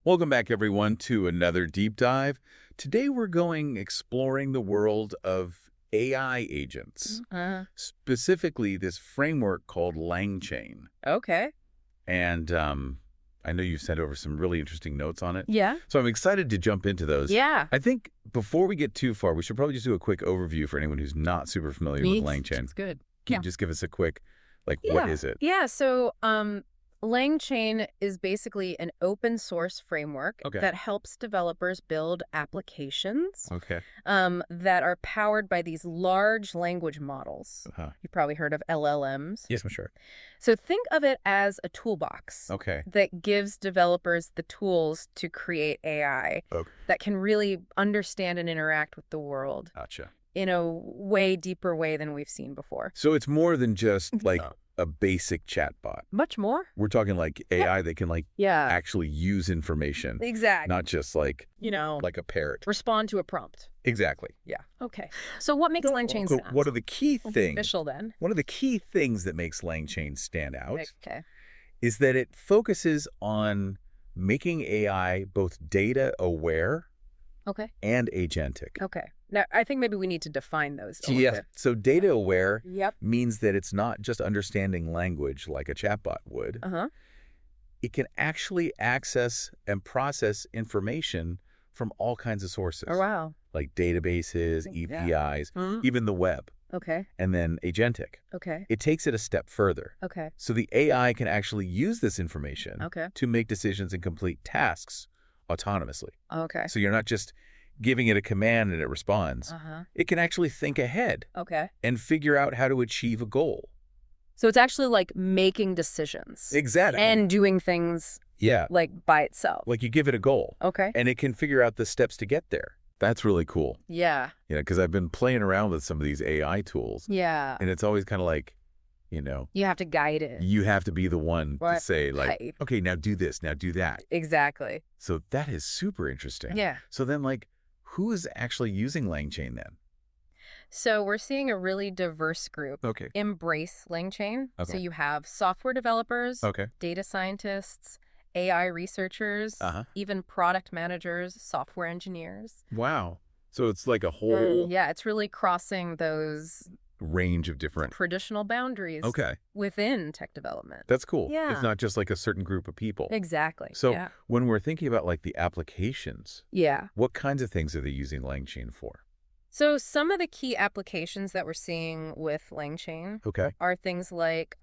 Welcome back, everyone, to another deep dive. Today, we're going exploring the world of AI agents, specifically this framework called LangChain. Okay. And I know you've sent over some really interesting notes on it. Yeah. So I'm excited to jump into those. Yeah. I think before we get too far, we should probably just do a quick overview for anyone who's not super familiar with LangChain. It's good. Can you just give us a quick, what is it? Yeah. So, LangChain is basically an open source framework that helps developers build applications that are powered by these large language models. You've probably heard of LLMs. Yes, I'm sure. So think of it as a toolbox that gives developers the tools to create AI that can really understand and interact with the world in a way deeper way than we've seen before. So it's more than just like a basic chatbot. Much more. We're talking like AI that can actually use information. Exactly. Not just like, like a parrot. Respond to a prompt. Exactly. Yeah. Okay. So what makes LangChain stand out? What are the key things? Official then. One of the key things that makes LangChain stand out is that it focuses on making AI both data aware and agentic. Okay. Now, I think maybe we need to define those a little bit. So data aware means that it's not just understanding language like a chatbot would. It can actually access and process information from all kinds of sources. Oh, wow. Like databases, APIs, even the web. And then agentic. It takes it a step further. So the AI can actually use this information to make decisions and complete tasks autonomously. So you're not just giving it a command and it responds. It can actually think ahead and figure out how to achieve a goal. So it's actually like making decisions. Exactly. And doing things like by itself. Like you give it a goal. And it can figure out the steps to get there. That's really cool. Yeah. Because I've been playing around with some of these AI tools. Yeah. And it's always kind of like, you have to guide it. You have to be the one to say like, okay, now do this, now do that. Exactly. So that is super interesting. Yeah. So then who is actually using LangChain then? So we're seeing a really diverse group embrace LangChain. So you have software developers, data scientists, AI researchers, even product managers, software engineers. Wow. So it's like a whole... Yeah, it's really crossing those... range of different... traditional boundaries within tech development. That's cool. Yeah. It's not just like a certain group of people. Exactly. So when we're thinking about like the applications, what kinds of things are they using LangChain for? So some of the key applications that we're seeing with LangChain are things like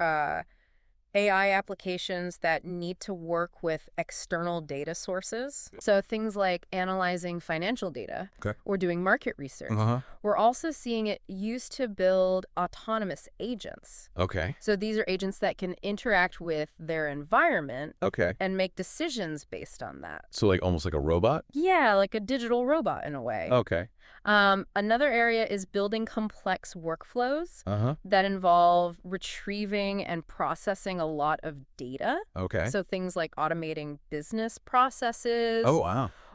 AI applications that need to work with external data sources. So things like analyzing financial data or doing market research. We're also seeing it used to build autonomous agents. So these are agents that can interact with their environment and make decisions based on that. So like almost like a robot? Yeah, like a digital robot in a way. Another area is building complex workflows that involve retrieving and processing a lot of data. So things like automating business processes.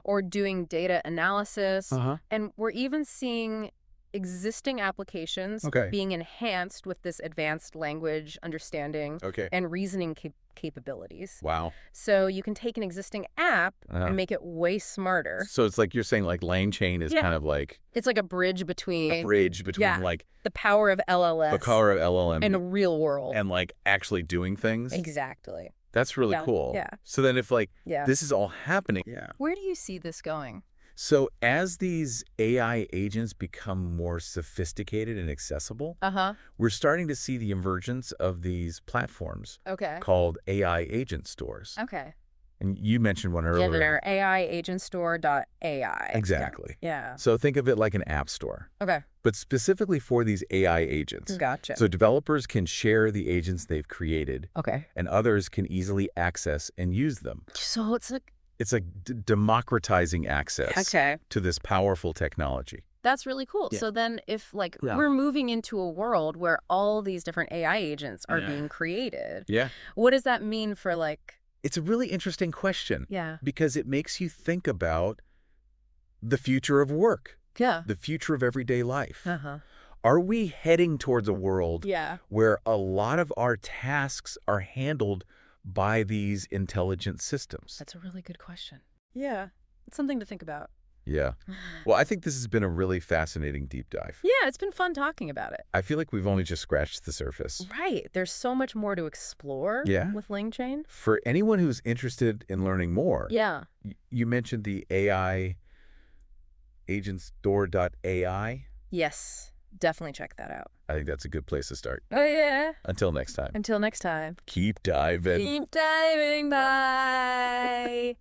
Or doing data analysis. And we're even seeing existing applications being enhanced with this advanced language understanding and reasoning capabilities. Wow. So you can take an existing app and make it way smarter. So it's like you're saying like LangChain is kind of like... It's like a bridge between... like... the power of LLS. The power of LLM. And the real world. And like actually doing things. Exactly. That's really cool. So then if this is all happening... Where do you see this going? So as these AI agents become more sophisticated and accessible, we're starting to see the emergence of these platforms called AI agent stores. And you mentioned one earlier. AIagentstore.ai. Exactly. Yeah. So think of it like an app store. But specifically for these AI agents. Gotcha. So developers can share the agents they've created. And others can easily access and use them. So it's like... It's like democratizing access to this powerful technology. That's really cool. So then if we're moving into a world where all these different AI agents are being created, what does that mean for It's a really interesting question. Yeah. Because it makes you think about the future of work. Yeah. The future of everyday life. Are we heading towards a world where a lot of our tasks are handled by these intelligent systems? That's a really good question. Yeah, it's something to think about. Yeah. Well, I think this has been a really fascinating deep dive. Yeah, it's been fun talking about it. I feel like we've only just scratched the surface. Right. There's so much more to explore with LangChain. For anyone who's interested in learning more, you mentioned the AI agentstore.ai. Yes, definitely check that out. I think that's a good place to start. Oh, yeah. Until next time. Until next time. Keep diving. Keep diving. Bye.